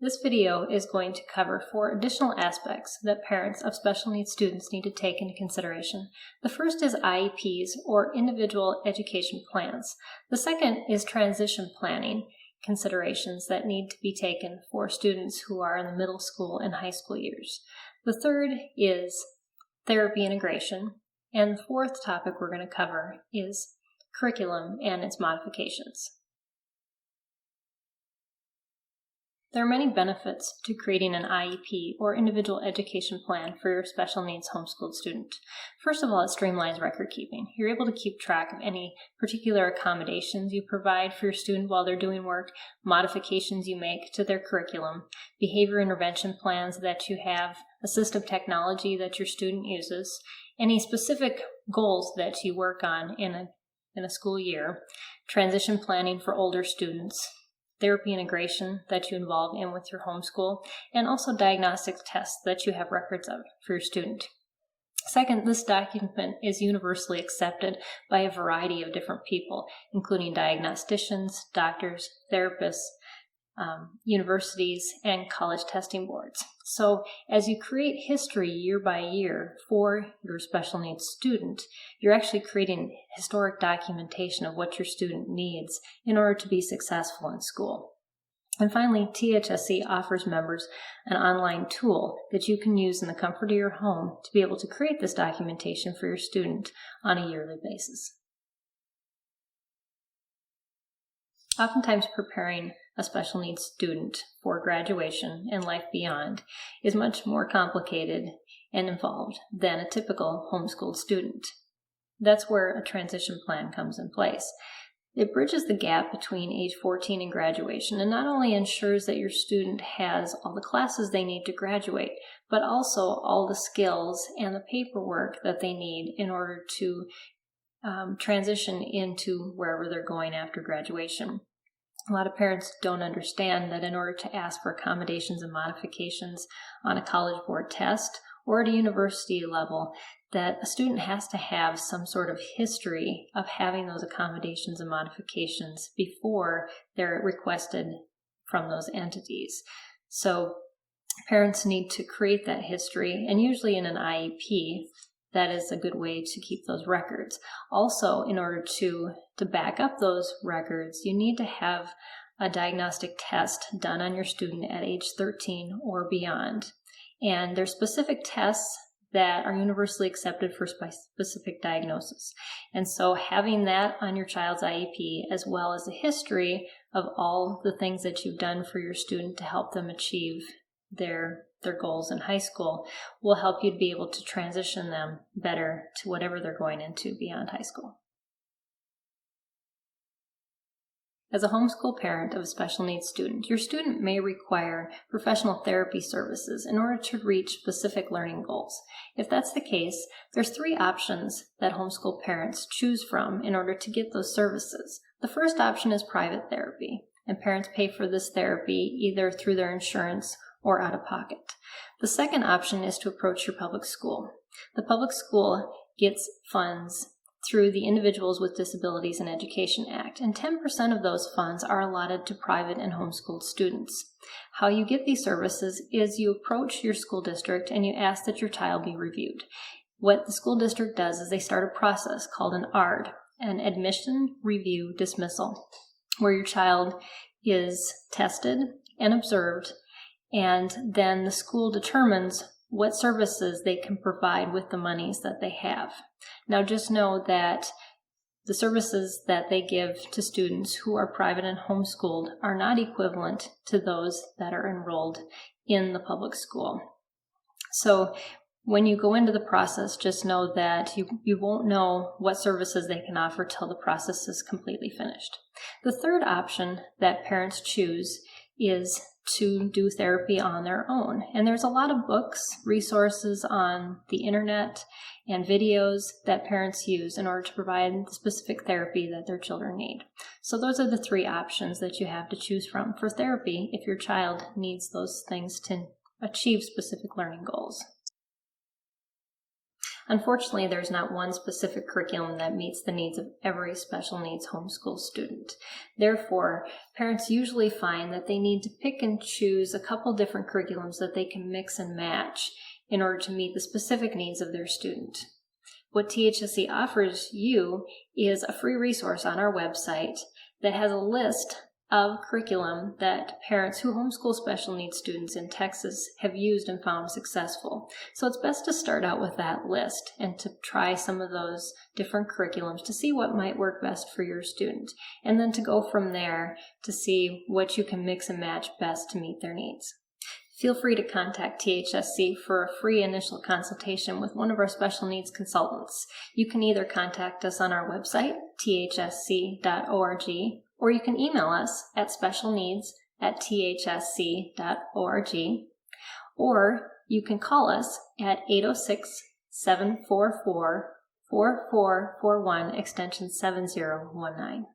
This video is going to cover 4 additional aspects that parents of special needs students need to take into consideration. The first is IEPs, or Individual Education Plans. The second is transition planning considerations that need to be taken for students who are in the middle school and high school years. The third is therapy integration. And the fourth topic we're going to cover is curriculum and its modifications. There are many benefits to creating an IEP, or individual education plan, for your special needs homeschooled student. First of all, it streamlines record keeping. You're able to keep track of any particular accommodations you provide for your student while they're doing work, modifications you make to their curriculum, behavior intervention plans that you have, assistive technology that your student uses, any specific goals that you work on in a school year, transition planning for older students, therapy integration that you involve in with your homeschool, and also diagnostic tests that you have records of for your student. Second, this document is universally accepted by a variety of different people, including diagnosticians, doctors, therapists, universities, and college testing boards. So as you create history year by year for your special needs student, you're actually creating historic documentation of what your student needs in order to be successful in school. And finally, THSC offers members an online tool that you can use in the comfort of your home to be able to create this documentation for your student on a yearly basis. Oftentimes, preparing a special needs student for graduation and life beyond is much more complicated and involved than a typical homeschooled student. That's where a transition plan comes in place. It bridges the gap between age 14 and graduation, and not only ensures that your student has all the classes they need to graduate, but also all the skills and the paperwork that they need in order to transition into wherever they're going after graduation. A lot of parents don't understand that in order to ask for accommodations and modifications on a college board test or at a university level, that a student has to have some sort of history of having those accommodations and modifications before they're requested from those entities. So parents need to create that history, and usually in an IEP, that is a good way to keep those records. Also, in order to back up those records, you need to have a diagnostic test done on your student at age 13 or beyond. And there's specific tests that are universally accepted for specific diagnosis. And so having that on your child's IEP, as well as a history of all the things that you've done for your student to help them achieve their goals in high school, will help you to be able to transition them better to whatever they're going into beyond high school. As a homeschool parent of a special needs student, your student may require professional therapy services in order to reach specific learning goals. If that's the case, there's 3 options that homeschool parents choose from in order to get those services. The first option is private therapy, and parents pay for this therapy either through their insurance or out of pocket. The second option is to approach your public school. The public school gets funds through the Individuals with Disabilities in Education Act, and 10% of those funds are allotted to private and homeschooled students. How you get these services is you approach your school district and you ask that your child be reviewed. What the school district does is they start a process called an ARD, an Admission Review Dismissal, where your child is tested and observed, and then the school determines what services they can provide with the monies that they have. Now just know that the services that they give to students who are private and homeschooled are not equivalent to those that are enrolled in the public school. So when you go into the process, just know that you won't know what services they can offer till the process is completely finished. The third option that parents choose is to do therapy on their own. And there's a lot of books, resources on the internet, and videos that parents use in order to provide the specific therapy that their children need. So those are the 3 options that you have to choose from for therapy if your child needs those things to achieve specific learning goals. Unfortunately, there's not one specific curriculum that meets the needs of every special needs homeschool student. Therefore, parents usually find that they need to pick and choose a couple different curriculums that they can mix and match in order to meet the specific needs of their student. What THSC offers you is a free resource on our website that has a list of curriculum that parents who homeschool special needs students in Texas have used and found successful. So it's best to start out with that list and to try some of those different curriculums to see what might work best for your student, and then to go from there to see what you can mix and match best to meet their needs. Feel free to contact THSC for a free initial consultation with one of our special needs consultants. You can either contact us on our website, thsc.org, or you can email us at specialneeds@thsc.org, or you can call us at 806-744-4441, extension 7019.